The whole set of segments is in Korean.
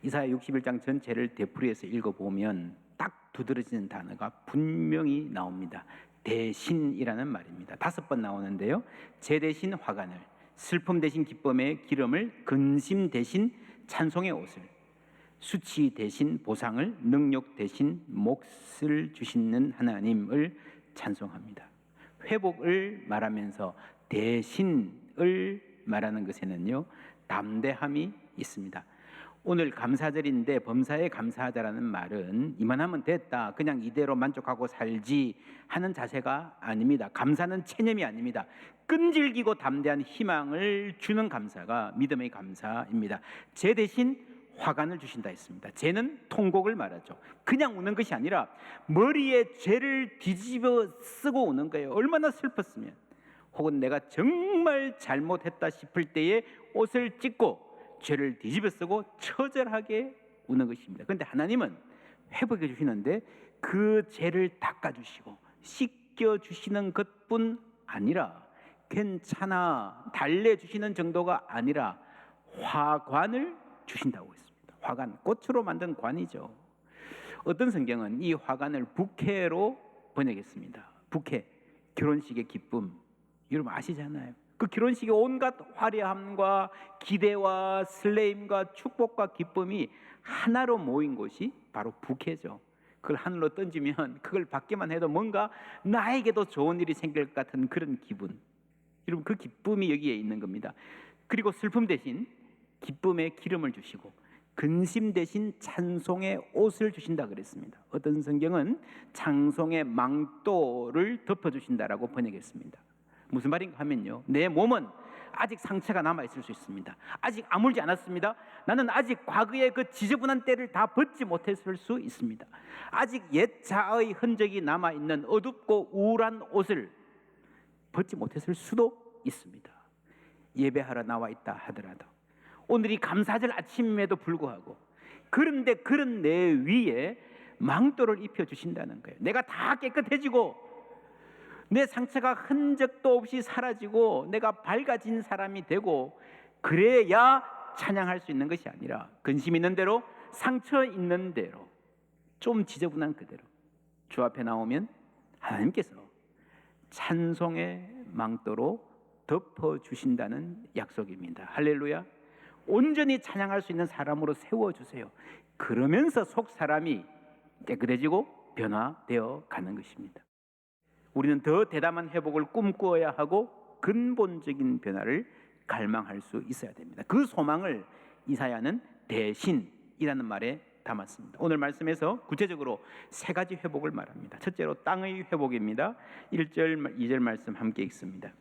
이사야 61장 전체를 되풀이해서 읽어보면 딱 두드러지는 단어가 분명히 나옵니다. 대신이라는 말입니다. 5번 나오는데요. 제 대신 화관을, 슬픔 대신 기쁨의 기름을, 근심 대신 찬송의 옷을, 수치 대신 보상을, 능력 대신 몫을 주시는 하나님을 찬송합니다. 회복을 말하면서 대신을 말하는 것에는요, 담대함이 있습니다. 오늘 감사절인데 범사에 감사하다라는 말은 이만하면 됐다, 그냥 이대로 만족하고 살지 하는 자세가 아닙니다. 감사는 체념이 아닙니다. 끈질기고 담대한 희망을 주는 감사가 믿음의 감사입니다. 제 대신 화관을 주신다 했습니다. 죄는 통곡을 말하죠. 그냥 우는 것이 아니라 머리에 죄를 뒤집어 쓰고 우는 거예요. 얼마나 슬펐으면. 혹은 내가 정말 잘못했다 싶을 때에 옷을 찢고 죄를 뒤집어 쓰고 처절하게 우는 것입니다. 그런데 하나님은 회복해 주시는데 그 죄를 닦아주시고 씻겨주시는 것뿐 아니라 괜찮아 달래주시는 정도가 아니라 화관을 주신다고 했습니다. 화관, 꽃으로 만든 관이죠. 어떤 성경은 이 화관을 부케로 번역했습니다. 부케, 결혼식의 기쁨. 여러분 아시잖아요. 그 결혼식의 온갖 화려함과 기대와 설레임과 축복과 기쁨이 하나로 모인 곳이 바로 부케죠. 그걸 하늘로 던지면 그걸 받기만 해도 뭔가 나에게도 좋은 일이 생길 것 같은 그런 기분. 여러분 그 기쁨이 여기에 있는 겁니다. 그리고 슬픔 대신 기쁨의 기름을 주시고 근심 대신 찬송의 옷을 주신다 그랬습니다. 어떤 성경은 찬송의 망토를 덮어주신다라고 번역했습니다. 무슨 말인가 하면요, 내 몸은 아직 상처가 남아있을 수 있습니다. 아직 아물지 않았습니다. 나는 아직 과거의 그 지저분한 때를 다 벗지 못했을 수 있습니다. 아직 옛 자아의 흔적이 남아있는 어둡고 우울한 옷을 벗지 못했을 수도 있습니다. 예배하러 나와 있다 하더라도, 오늘이 감사절 아침임에도 불구하고, 그런데 그런 내 위에 망토를 입혀주신다는 거예요. 내가 다 깨끗해지고 내 상처가 흔적도 없이 사라지고 내가 밝아진 사람이 되고, 그래야 찬양할 수 있는 것이 아니라 근심 있는 대로, 상처 있는 대로, 좀 지저분한 그대로 주 앞에 나오면 하나님께서 찬송의 망토로 덮어주신다는 약속입니다. 할렐루야. 온전히 찬양할 수 있는 사람으로 세워주세요. 그러면서 속 사람이 깨끗해지고 변화되어 가는 것입니다. 우리는 더 대담한 회복을 꿈꾸어야 하고 근본적인 변화를 갈망할 수 있어야 됩니다. 그 소망을 이사야는 대신이라는 말에 담았습니다. 오늘 말씀에서 구체적으로 3가지 회복을 말합니다. 첫째로 땅의 회복입니다. 1절, 2절 말씀 함께 읽습니다.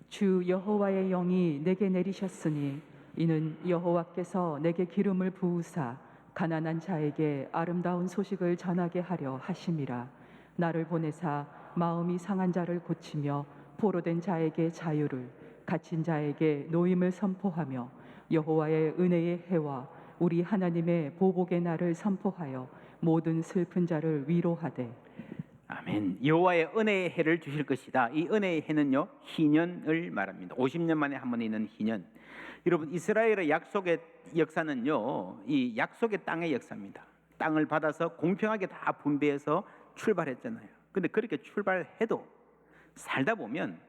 주 여호와의 영이 내게 내리셨으니 이는 여호와께서 내게 기름을 부으사 가난한 자에게 아름다운 소식을 전하게 하려 하심이라. 나를 보내사 마음이 상한 자를 고치며 포로된 자에게 자유를, 갇힌 자에게 노임을 선포하며 여호와의 은혜의 해와 우리 하나님의 보복의 날을 선포하여 모든 슬픈 자를 위로하되. 아멘. 여호와의 은혜의 해를 주실 것이다. 이 은혜의 해는요, 희년을 말합니다. 50년 만에 한 번 있는 희년. 여러분, 이스라엘의 약속의 역사는요, 이 약속의 땅의 역사입니다. 땅을 받아서 공평하게 다 분배해서 출발했잖아요. 근데 그렇게 출발해도 살다 보면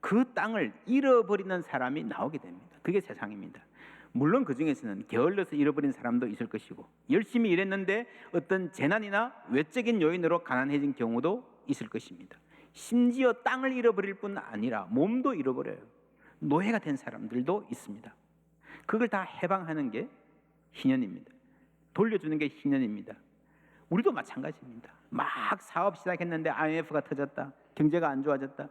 그 땅을 잃어버리는 사람이 나오게 됩니다. 그게 세상입니다. 물론 그 중에서는 게을러서 잃어버린 사람도 있을 것이고, 열심히 일했는데 어떤 재난이나 외적인 요인으로 가난해진 경우도 있을 것입니다. 심지어 땅을 잃어버릴 뿐 아니라 몸도 잃어버려요. 노예가 된 사람들도 있습니다. 그걸 다 해방하는 게 희년입니다. 돌려주는 게 희년입니다. 우리도 마찬가지입니다. 막 사업 시작했는데 IMF가 터졌다, 경제가 안 좋아졌다.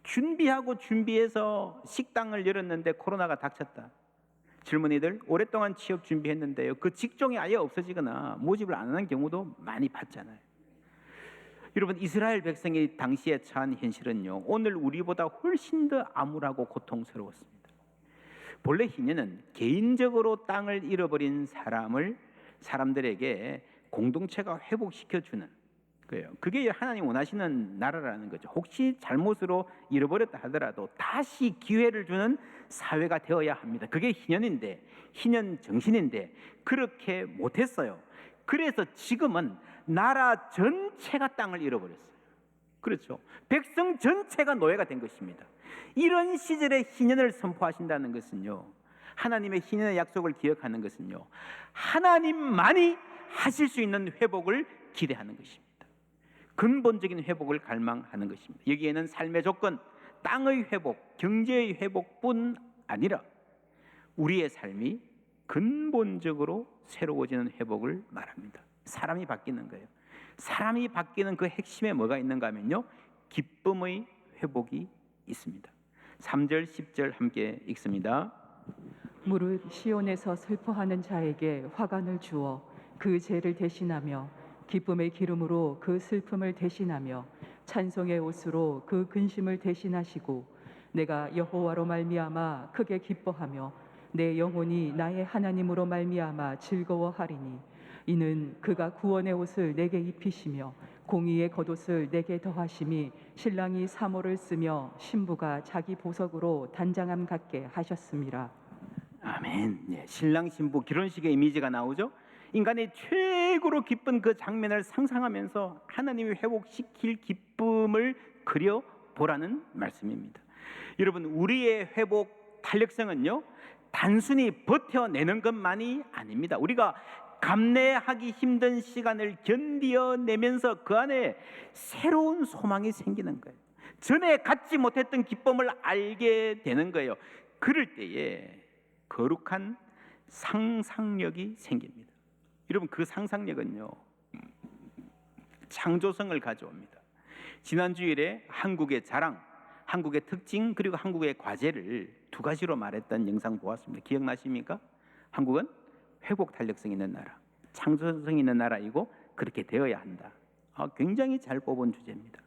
준비해서 식당을 열었는데 코로나가 닥쳤다. 젊은이들 오랫동안 취업 준비했는데요, 그 직종이 아예 없어지거나 모집을 안 하는 경우도 많이 봤잖아요. 여러분, 이스라엘 백성이 당시에 처한 현실은요, 오늘 우리보다 훨씬 더 암울하고 고통스러웠습니다. 본래 희년은 개인적으로 땅을 잃어버린 사람들에게 공동체가 회복시켜주는 그래요. 그게 하나님 원하시는 나라라는 거죠. 혹시 잘못으로 잃어버렸다 하더라도 다시 기회를 주는 사회가 되어야 합니다. 그게 희년인데, 희년 정신인데 그렇게 못했어요. 그래서 지금은 나라 전체가 땅을 잃어버렸어요. 그렇죠. 백성 전체가 노예가 된 것입니다. 이런 시절에 희년을 선포하신다는 것은요, 하나님의 희년의 약속을 기억하는 것은요, 하나님만이 하실 수 있는 회복을 기대하는 것입니다. 근본적인 회복을 갈망하는 것입니다. 여기에는 삶의 조건, 땅의 회복, 경제의 회복뿐 아니라 우리의 삶이 근본적으로 새로워지는 회복을 말합니다. 사람이 바뀌는 거예요. 사람이 바뀌는 그 핵심에 뭐가 있는가 하면요, 기쁨의 회복이 있습니다. 3절 10절 함께 읽습니다. 무릇 시온에서 슬퍼하는 자에게 화관을 주어 그 죄를 대신하며 기쁨의 기름으로 그 슬픔을 대신하며 찬송의 옷으로 그 근심을 대신하시고 내가 여호와로 말미암아 크게 기뻐하며 내 영혼이 나의 하나님으로 말미암아 즐거워하리니 이는 그가 구원의 옷을 내게 입히시며 공의의 겉옷을 내게 더하심이 신랑이 사모를 쓰며 신부가 자기 보석으로 단장함 같게 하셨습니다. 아멘. 예, 신랑 신부 결혼식의 이미지가 나오죠. 인간의 최고로 기쁜 그 장면을 상상하면서 하나님이 회복시킬 기쁨을 그려보라는 말씀입니다. 여러분, 우리의 회복 탄력성은요, 단순히 버텨내는 것만이 아닙니다. 우리가 감내하기 힘든 시간을 견디어내면서 그 안에 새로운 소망이 생기는 거예요. 전에 갖지 못했던 기쁨을 알게 되는 거예요. 그럴 때에 거룩한 상상력이 생깁니다. 여러분, 그 상상력은요, 창조성을 가져옵니다. 지난 주일에 한국의 자랑, 한국의 특징, 그리고 한국의 과제를 두 가지로 말했던 영상 보았습니다. 기억나십니까? 한국은 회복 탄력성 있는 나라, 창조성 있는 나라이고 그렇게 되어야 한다. 굉장히 잘 뽑은 주제입니다.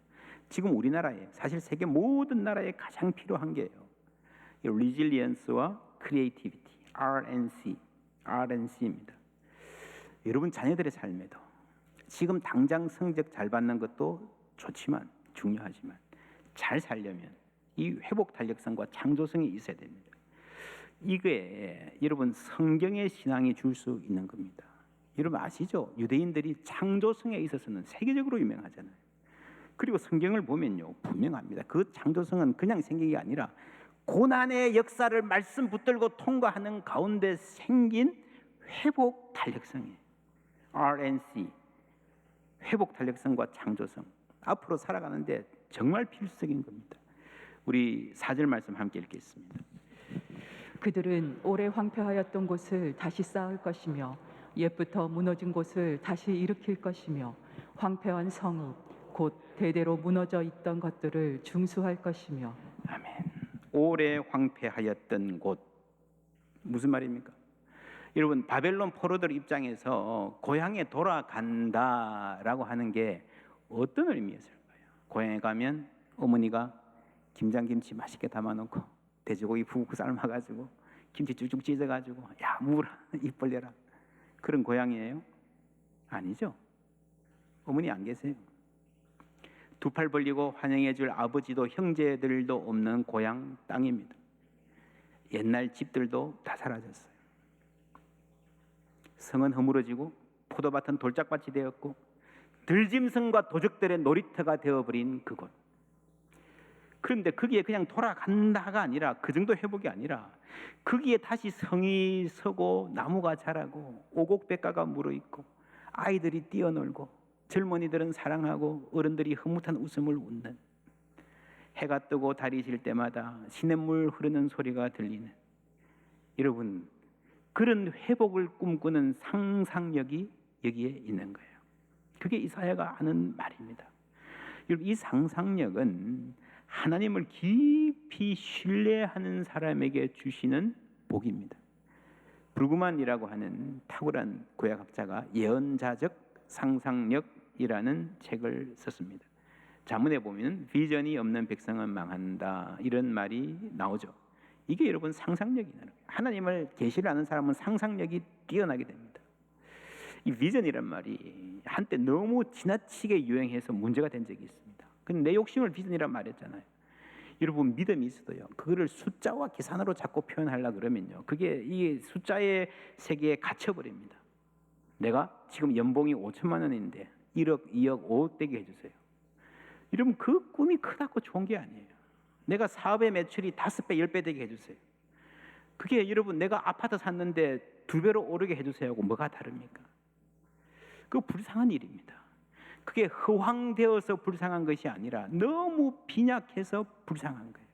지금 우리나라에, 사실 세계 모든 나라에 가장 필요한 게요, 리질리언스와 크리에이티비티, RNC입니다. 여러분 자녀들의 삶에도 지금 당장 성적 잘 받는 것도 좋지만, 중요하지만 잘 살려면 이 회복 탄력성과 창조성이 있어야 됩니다. 이게 여러분 성경의 신앙이 줄 수 있는 겁니다. 여러분 아시죠? 유대인들이 창조성에 있어서는 세계적으로 유명하잖아요. 그리고 성경을 보면요, 분명합니다. 그 창조성은 그냥 생긴 게 아니라 고난의 역사를 말씀 붙들고 통과하는 가운데 생긴 회복 탄력성이에요. RNC, 회복 탄력성과 창조성, 앞으로 살아가는데 정말 필수적인 겁니다. 우리 4절 말씀 함께 읽겠습니다. 그들은 오래 황폐하였던 곳을 다시 쌓을 것이며 옛부터 무너진 곳을 다시 일으킬 것이며 황폐한 성읍 곧 대대로 무너져 있던 것들을 중수할 것이며. 아멘. 오래 황폐하였던 곳, 무슨 말입니까? 여러분, 바벨론 포로들 입장에서 고향에 돌아간다라고 하는 게 어떤 의미였을까요? 고향에 가면 어머니가 김장김치 맛있게 담아놓고 돼지고기 푹 삶아가지고 김치 쭉쭉 찢어가지고 야 무라 입 벌려라, 그런 고향이에요? 아니죠. 어머니 안 계세요. 두 팔 벌리고 환영해줄 아버지도 형제들도 없는 고향 땅입니다. 옛날 집들도 다 사라졌어요. 성은 허물어지고 포도밭은 돌짝밭이 되었고 들짐승과 도적들의 놀이터가 되어버린 그곳. 그런데 거기에 그냥 돌아간다가 아니라, 그 정도 회복이 아니라 거기에 다시 성이 서고 나무가 자라고 오곡백과가 물어있고 아이들이 뛰어놀고 젊은이들은 사랑하고 어른들이 흐뭇한 웃음을 웃는, 해가 뜨고 달이 질 때마다 시냇물 흐르는 소리가 들리는, 여러분 그런 회복을 꿈꾸는 상상력이 여기에 있는 거예요. 그게 이사야가 하는 말입니다. 여러분, 이 상상력은 하나님을 깊이 신뢰하는 사람에게 주시는 복입니다. 브루그만이라고 하는 탁월한 구약학자가 예언자적 상상력이라는 책을 썼습니다. 자문에 보면 비전이 없는 백성은 망한다, 이런 말이 나오죠. 이게 여러분 상상력이라는 거예요. 하나님을 계시를 아는 사람은 상상력이 뛰어나게 됩니다. 이 비전이란 말이 한때 너무 지나치게 유행해서 문제가 된 적이 있습니다. 근데 내 욕심을 비전이란 말했잖아요. 여러분 믿음이 있어도요, 그거를 숫자와 계산으로 자꾸 표현하려고 그러면요, 그게 이 숫자의 세계에 갇혀버립니다. 내가 지금 연봉이 5천만 원인데 1억, 2억, 5억 되게 해주세요. 여러분 그 꿈이 크다고 좋은 게 아니에요. 내가 사업의 매출이 5배, 10배 되게 해주세요. 그게 여러분 내가 아파트 샀는데 2배로 오르게 해주세요 하고 뭐가 다릅니까? 그거 불쌍한 일입니다. 그게 허황되어서 불쌍한 것이 아니라 너무 빈약해서 불쌍한 거예요.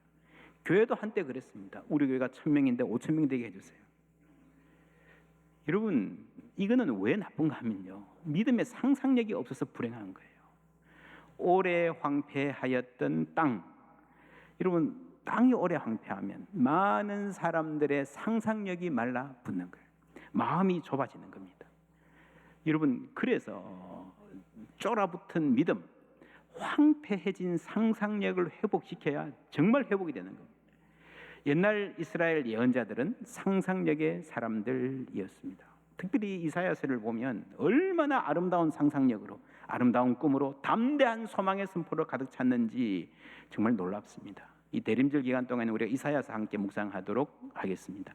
교회도 한때 그랬습니다. 우리 교회가 1,000명인데 5,000명 되게 해주세요. 여러분 이거는 왜 나쁜가 하면요, 믿음의 상상력이 없어서 불행한 거예요. 오래 황폐하였던 땅, 여러분 땅이 오래 황폐하면 많은 사람들의 상상력이 말라붙는 거예요. 마음이 좁아지는 겁니다. 여러분 그래서 쫄아붙은 믿음, 황폐해진 상상력을 회복시켜야 정말 회복이 되는 겁니다. 옛날 이스라엘 예언자들은 상상력의 사람들이었습니다. 특별히 이사야서를 보면 얼마나 아름다운 상상력으로, 아름다운 꿈으로 담대한 소망의 선포로 가득 찼는지 정말 놀랍습니다. 이 대림절 기간 동안 우리가 이사야서 함께 묵상하도록 하겠습니다.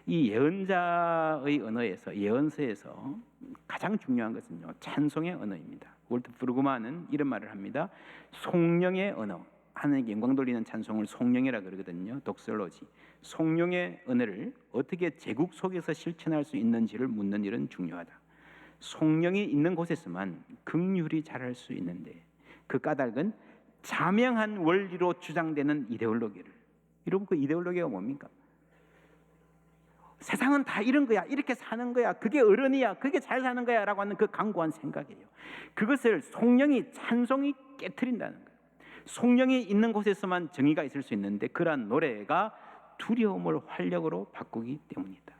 이 예언자의 언어에서, 예언서에서 가장 중요한 것은요, 찬송의 언어입니다. 월트 브루그만은 이런 말을 합니다. 송령의 언어, 하나님께 영광 돌리는 찬송을 송령이라 그러거든요. 독설로지. 송령의 언어를 어떻게 제국 속에서 실천할 수 있는지를 묻는 일은 중요하다. 송령이 있는 곳에서만 긍휼이 자랄 수 있는데, 그 까닭은 자명한 원리로 주장되는 이데올로기를, 여러분 그 이데올로기가 뭡니까? 세상은 다 이런 거야, 이렇게 사는 거야, 그게 어른이야, 그게 잘 사는 거야 라고 하는 그 강고한 생각이에요. 그것을 송령이, 찬송이 깨트린다는 거예요. 송령이 있는 곳에서만 정의가 있을 수 있는데, 그러한 노래가 두려움을 활력으로 바꾸기 때문이다.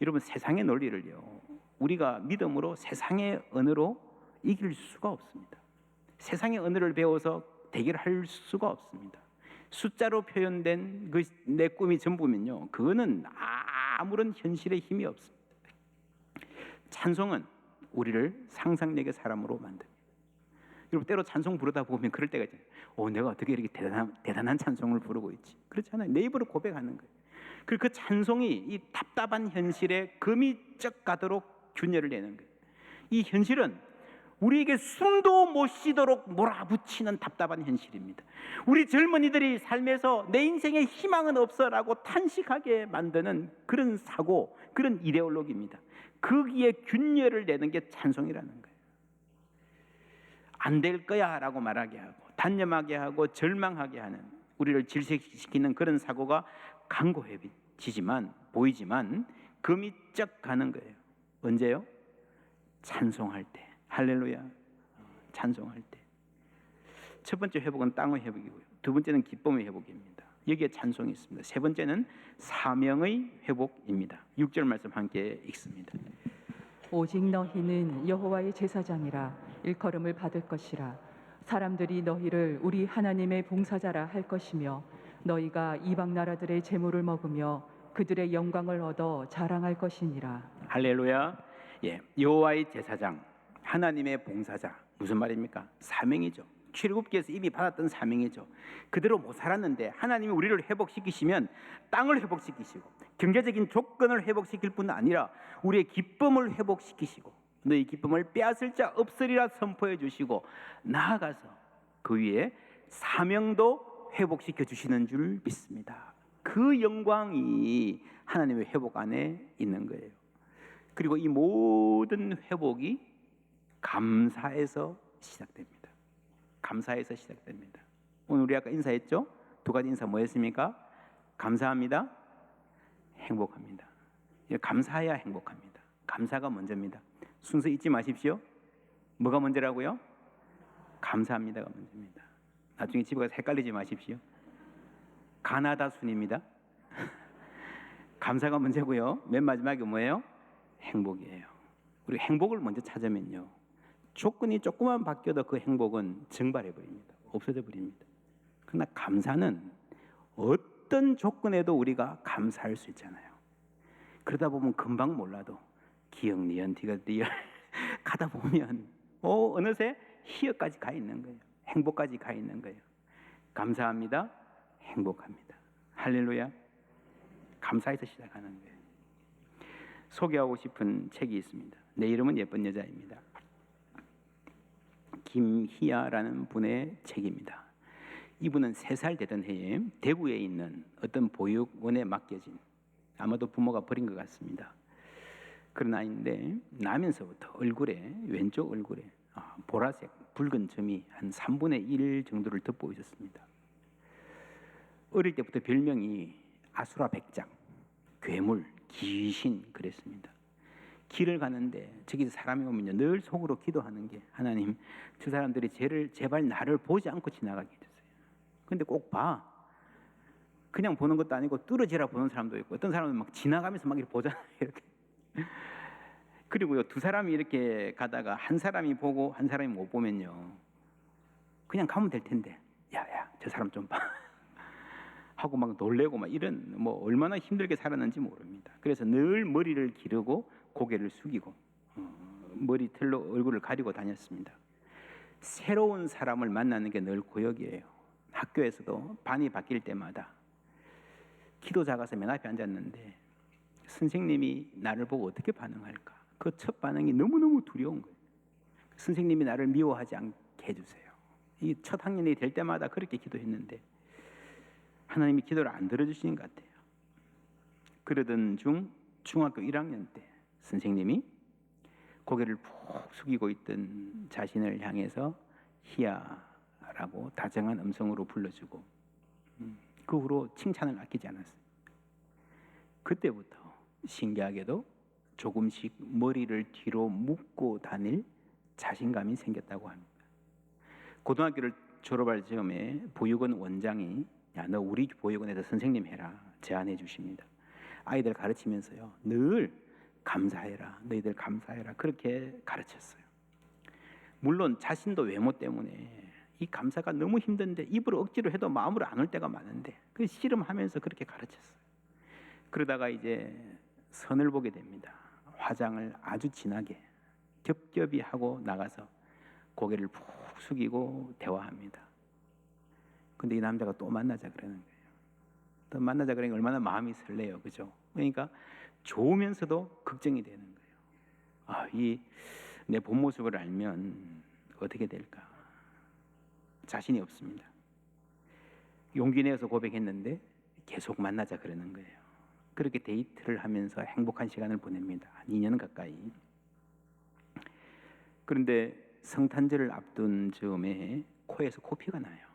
여러분 세상의 논리를요, 우리가 믿음으로 세상의 언어로 이길 수가 없습니다. 세상의 언어를 배워서 대결할 수가 없습니다. 숫자로 표현된 그 내 꿈이 전부면요, 그거는 아무런 현실의 힘이 없습니다. 찬송은 우리를 상상력의 사람으로 만듭니다. 여러분 때로 찬송 부르다 보면 그럴 때가 있잖아요. 내가 어떻게 이렇게 대단한 찬송을 부르고 있지? 그렇잖아요. 내 입으로 고백하는 거예요. 그리고 그 찬송이 이 답답한 현실에 금이 쩍 가도록 균열을 내는 거예요. 이 현실은 우리에게 숨도 못 쉬도록 몰아붙이는 답답한 현실입니다. 우리 젊은이들이 삶에서 내 인생에 희망은 없어라고 탄식하게 만드는 그런 사고, 그런 이데올로기입니다. 거기에 균열을 내는 게 찬송이라는 거예요. 안 될 거야 라고 말하게 하고, 단념하게 하고, 절망하게 하는, 우리를 질색시키는 그런 사고가 강고해지지만, 보이지만 금이 쩍 가는 거예요. 언제요? 찬송할 때. 할렐루야. 찬송할 때. 첫 번째 회복은 땅의 회복이고요, 두 번째는 기쁨의 회복입니다. 여기에 찬송이 있습니다. 세 번째는 사명의 회복입니다. 6절 말씀 함께 읽습니다. 오직 너희는 여호와의 제사장이라 일컬음을 받을 것이라. 사람들이 너희를 우리 하나님의 봉사자라 할 것이며, 너희가 이방 나라들의 재물을 먹으며 그들의 영광을 얻어 자랑할 것이니라. 할렐루야. 예, 여호와의 제사장, 하나님의 봉사자, 무슨 말입니까? 사명이죠. 출애굽기에서 이미 받았던 사명이죠. 그대로 못 살았는데 하나님이 우리를 회복시키시면 땅을 회복시키시고 경제적인 조건을 회복시킬 뿐 아니라 우리의 기쁨을 회복시키시고 너희 기쁨을 빼앗을 자 없으리라 선포해 주시고, 나아가서 그 위에 사명도 회복시켜 주시는 줄 믿습니다. 그 영광이 하나님의 회복 안에 있는 거예요. 그리고 이 모든 회복이 감사에서 시작됩니다. 감사에서 시작됩니다. 오늘 우리 아까 인사했죠? 두 가지 인사 뭐였습니까? 감사합니다, 행복합니다. 감사해야 행복합니다. 감사가 먼저입니다. 순서 잊지 마십시오. 뭐가 먼저라고요? 감사합니다가 먼저입니다. 나중에 집에 가서 헷갈리지 마십시오. 가나다 순입니다. 감사가 먼저고요, 맨 마지막에 뭐예요? 행복이에요. 우리 행복을 먼저 찾으면요, 조건이 조금만 바뀌어도 그 행복은 증발해 버립니다. 없어져 버립니다. 그러나 감사는 어떤 조건에도 우리가 감사할 수 있잖아요. 그러다 보면 금방 몰라도 디역 니은 디귿 리을 가다 보면 어느새 희역까지 가 있는 거예요. 행복까지 가 있는 거예요. 감사합니다. 행복합니다. 할렐루야. 감사해서 시작하는 거예요. 소개하고 싶은 책이 있습니다. 내 이름은 예쁜 여자입니다. 김희아라는 분의 책입니다. 이분은 3살 되던 해에 대구에 있는 어떤 보육원에 맡겨진, 아마도 부모가 버린 것 같습니다. 그런 아이인데 나면서부터 얼굴에, 왼쪽 얼굴에 보라색 붉은 점이 한 3분의 1 정도를 덮고 있었습니다. 어릴 때부터 별명이 아수라 백작, 괴물, 귀신 그랬습니다. 길을 가는데 저기서 사람이 오면요 늘 속으로 기도하는 게, 하나님 저 사람들이 제발 나를 보지 않고 지나가게 해주세요. 근데 꼭 봐. 그냥 보는 것도 아니고 뚫어지라 보는 사람도 있고, 어떤 사람은 막 지나가면서 막 이렇게 보잖아요. 이렇게. 그리고요 2사람이 이렇게 가다가 한 사람이 보고 한 사람이 못 보면요 그냥 가면 될 텐데, 야야 저 사람 좀 봐 하고 막 놀래고 막 이런, 뭐 얼마나 힘들게 살았는지 모릅니다. 그래서 늘 머리를 기르고 고개를 숙이고 머리털로 얼굴을 가리고 다녔습니다. 새로운 사람을 만나는 게 늘 고역이에요. 학교에서도 반이 바뀔 때마다 키도 작아서 맨 앞에 앉았는데 선생님이 나를 보고 어떻게 반응할까, 그 첫 반응이 너무너무 두려운 거예요. 선생님이 나를 미워하지 않게 해주세요. 이 첫 학년이 될 때마다 그렇게 기도했는데 하나님이 기도를 안 들어주시는 것 같아요. 그러던 중 중학교 1학년 때 선생님이 고개를 푹 숙이고 있던 자신을 향해서 희야라고 다정한 음성으로 불러주고 그 후로 칭찬을 아끼지 않았어요. 그때부터 신기하게도 조금씩 머리를 뒤로 묶고 다닐 자신감이 생겼다고 합니다. 고등학교를 졸업할 즈음에 보육원 원장이 야, 너 우리 보육원에서 선생님 해라 제안해 주십니다. 아이들 가르치면서요 늘 감사해라, 너희들 감사해라 그렇게 가르쳤어요. 물론 자신도 외모 때문에 이 감사가 너무 힘든데 입으로 억지로 해도 마음으로 안 올 때가 많은데 그 씨름하면서 그렇게 가르쳤어요. 그러다가 이제 선을 보게 됩니다. 화장을 아주 진하게 겹겹이 하고 나가서 고개를 푹 숙이고 대화합니다. 근데 이 남자가 또 만나자 그러는 거예요. 또 만나자 그러니까 얼마나 마음이 설레요, 그죠? 그러니까 좋으면서도 걱정이 되는 거예요. 이 내 본 모습을 알면 어떻게 될까? 자신이 없습니다. 용기 내어서 고백했는데 계속 만나자 그러는 거예요. 그렇게 데이트를 하면서 행복한 시간을 보냅니다. 한 2년 가까이. 그런데 성탄절을 앞둔 즈음에 코에서 코피가 나요.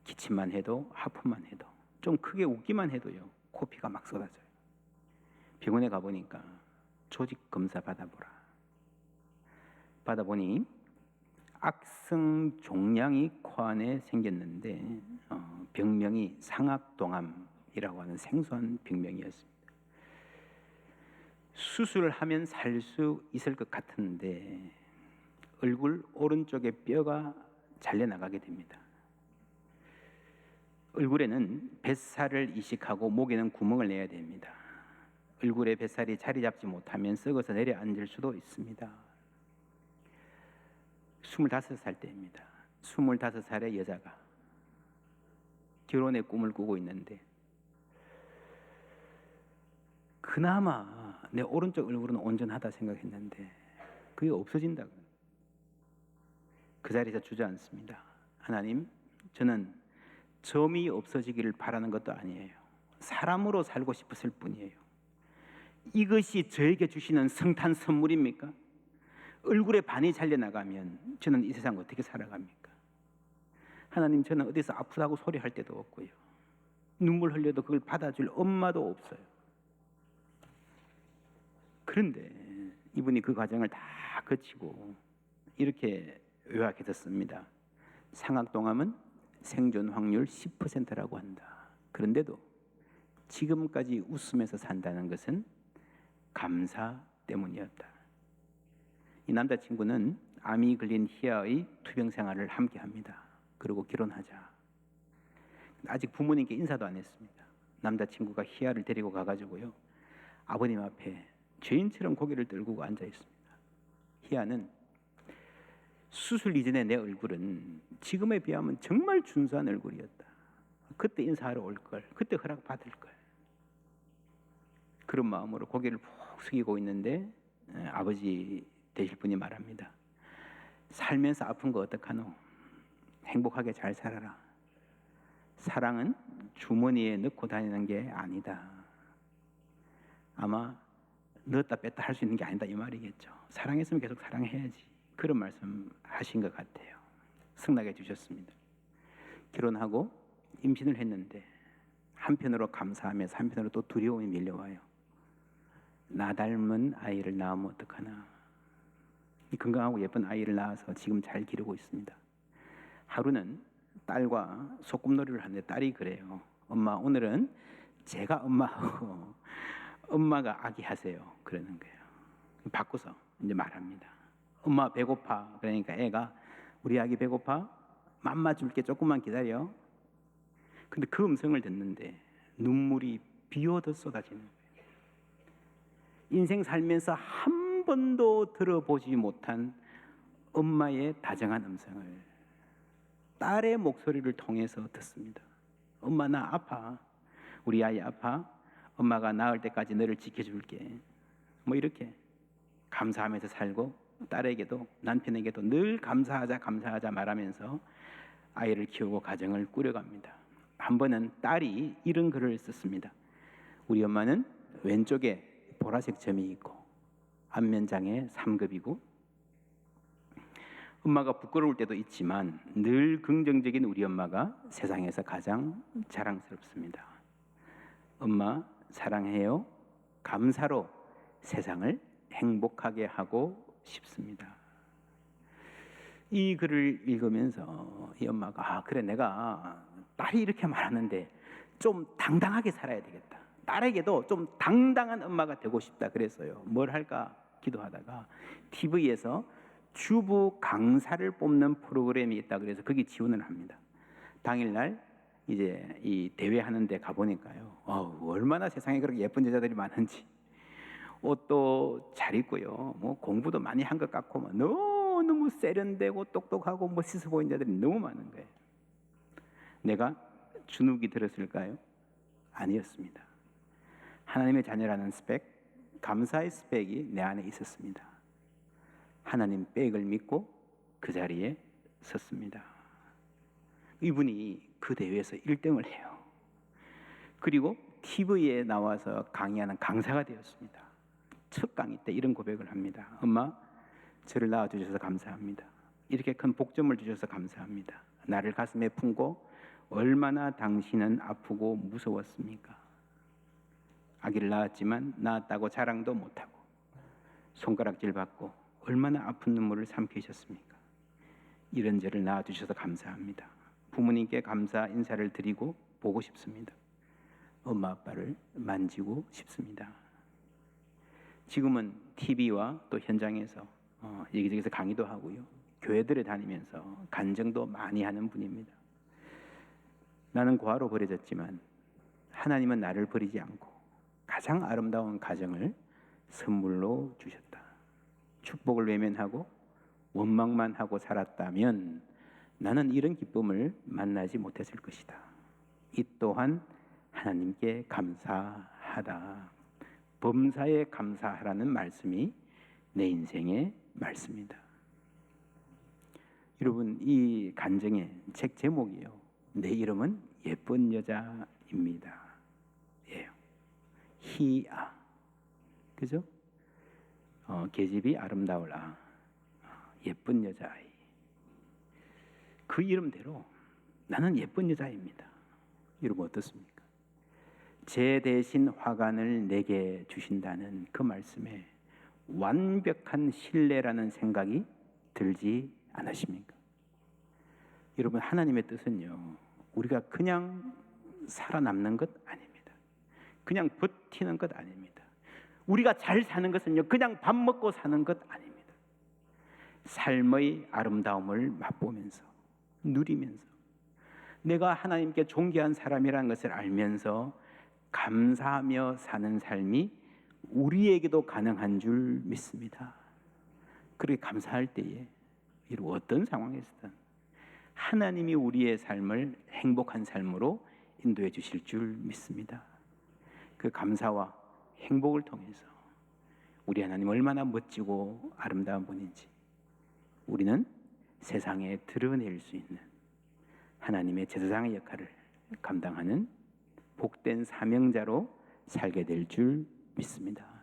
기침만 해도, 하품만 해도, 좀 크게 웃기만 해도요 코피가 막 쏟아져요. 병원에 가보니까 조직 검사 받아보라. 받아보니 악성 종양이 코 안에 생겼는데 병명이 상악동암이라고 하는 생소한 병명이었습니다. 수술을 하면 살 수 있을 것 같은데 얼굴 오른쪽에 뼈가 잘려나가게 됩니다. 얼굴에는 뱃살을 이식하고 목에는 구멍을 내야 됩니다. 얼굴에 뱃살이 자리 잡지 못하면 썩어서 내려앉을 수도 있습니다. 25살 때입니다. 25살의 여자가 결혼의 꿈을 꾸고 있는데 그나마 내 오른쪽 얼굴은 온전하다 생각했는데 그게 없어진다고. 그 자리에서 주저앉습니다. 하나님, 저는 점이 없어지기를 바라는 것도 아니에요. 사람으로 살고 싶었을 뿐이에요. 이것이 저에게 주시는 성탄 선물입니까? 얼굴에 반이 잘려나가면 저는 이 세상 어떻게 살아갑니까? 하나님, 저는 어디서 아프다고 소리할 때도 없고요. 눈물 흘려도 그걸 받아줄 엄마도 없어요. 그런데 이분이 그 과정을 다 거치고 이렇게 요약해서 상악동암은 생존 확률 10%라고 한다. 그런데도 지금까지 웃으면서 산다는 것은 감사 때문이었다. 이 남자친구는 암이 걸린 희아의 투병 생활을 함께 합니다. 그리고 결혼하자. 아직 부모님께 인사도 안 했습니다. 남자친구가 희아를 데리고 가가지고요 아버님 앞에 죄인처럼 고개를 떨구고 앉아 있습니다. 희아는 수술 이전에 내 얼굴은 지금에 비하면 정말 준수한 얼굴이었다. 그때 인사하러 올 걸, 그때 허락 받을 걸. 그런 마음으로 고개를 푹 숙이고 있는데 아버지 되실 분이 말합니다. 살면서 아픈 거 어떡하노? 행복하게 잘 살아라. 사랑은 주머니에 넣고 다니는 게 아니다. 아마 넣었다 뺐다 할 수 있는 게 아니다 이 말이겠죠. 사랑했으면 계속 사랑해야지. 그런 말씀 하신 것 같아요. 승낙해 주셨습니다. 결혼하고 임신을 했는데 한편으로 감사하면서 한편으로 또 두려움이 밀려와요. 나 닮은 아이를 낳으면 어떡하나. 건강하고 예쁜 아이를 낳아서 지금 잘 기르고 있습니다. 하루는 딸과 소꿉놀이를 하는데 딸이 그래요. 엄마, 오늘은 제가 엄마하고 엄마가 아기 하세요. 그러는 거예요. 바꿔서 이제 말합니다. 엄마 배고파. 그러니까 애가 우리 아기 배고파? 맘마 줄게. 조금만 기다려. 근데 그 음성을 듣는데 눈물이 비 오듯 쏟아지는 거예요. 인생 살면서 한 번도 들어보지 못한 엄마의 다정한 음성을 딸의 목소리를 통해서 듣습니다. 엄마 나 아파. 우리 아이 아파. 엄마가 나을 때까지 너를 지켜줄게. 뭐 이렇게 감사하면서 살고 딸에게도 남편에게도 늘 감사하자 말하면서 아이를 키우고 가정을 꾸려갑니다. 한 번은 딸이 이런 글을 썼습니다. 우리 엄마는 왼쪽에 보라색 점이 있고 안면장애 3급이고 엄마가 부끄러울 때도 있지만 늘 긍정적인 우리 엄마가 세상에서 가장 자랑스럽습니다. 엄마 사랑해요. 감사로 세상을 행복하게 하고 싶습니다. 이 글을 읽으면서 이 엄마가 그래 내가 딸이 이렇게 말하는데 좀 당당하게 살아야 되겠다. 딸에게도 좀 당당한 엄마가 되고 싶다 그랬어요. 뭘 할까 기도하다가 TV에서 주부 강사를 뽑는 프로그램이 있다 그래서 거기 지원을 합니다. 당일날 이제 이 대회 하는데 가보니까요. 얼마나 세상에 그렇게 예쁜 여자들이 많은지 옷도 잘 입고요. 뭐 공부도 많이 한 것 같고 뭐 너무 세련되고 똑똑하고 멋있어 보이는 자들이 너무 많은 거예요. 내가 주눅이 들었을까요? 아니었습니다. 하나님의 자녀라는 스펙, 감사의 스펙이 내 안에 있었습니다. 하나님 백을 믿고 그 자리에 섰습니다. 이분이 그 대회에서 1등을 해요. 그리고 TV에 나와서 강의하는 강사가 되었습니다. 첫 강의 때 이런 고백을 합니다. 엄마, 저를 낳아주셔서 감사합니다. 이렇게 큰 복점을 주셔서 감사합니다. 나를 가슴에 품고 얼마나 당신은 아프고 무서웠습니까? 아기를 낳았지만 낳았다고 자랑도 못하고 손가락질 받고 얼마나 아픈 눈물을 삼키셨습니까? 이런 저를 낳아주셔서 감사합니다. 부모님께 감사 인사를 드리고 보고 싶습니다. 엄마 아빠를 만지고 싶습니다. 지금은 TV와 또 현장에서 여기저기서 강의도 하고요. 교회들에 다니면서 간증도 많이 하는 분입니다. 나는 고아로 버려졌지만 하나님은 나를 버리지 않고 가장 아름다운 가정을 선물로 주셨다. 축복을 외면하고 원망만 하고 살았다면 나는 이런 기쁨을 만나지 못했을 것이다. 이 또한 하나님께 감사하다. 범사에 감사하라는 말씀이 내 인생의 말씀이다. 여러분, 이 간증의 책 제목이요. 내 이름은 예쁜 여자입니다. 예요. 희아. 그죠? 계집이 아름다울 아. 예쁜 여자아이. 그 이름대로 나는 예쁜 여자입니다. 여러분 어떻습니까? 제 대신 화관을 내게 주신다는 그 말씀에 완벽한 신뢰라는 생각이 들지 않으십니까? 여러분 하나님의 뜻은요. 우리가 그냥 살아남는 것 아닙니다. 그냥 버티는 것 아닙니다. 우리가 잘 사는 것은요. 그냥 밥 먹고 사는 것 아닙니다. 삶의 아름다움을 맛보면서 누리면서 내가 하나님께 존귀한 사람이라는 것을 알면서 감사하며 사는 삶이 우리에게도 가능한 줄 믿습니다. 그렇게 감사할 때에 이루 어떤 상황에서든 하나님이 우리의 삶을 행복한 삶으로 인도해 주실 줄 믿습니다. 그 감사와 행복을 통해서 우리 하나님 얼마나 멋지고 아름다운 분인지 우리는 세상에 드러낼 수 있는 하나님의 제사장의 역할을 감당하는 복된 사명자로 살게 될 줄 믿습니다.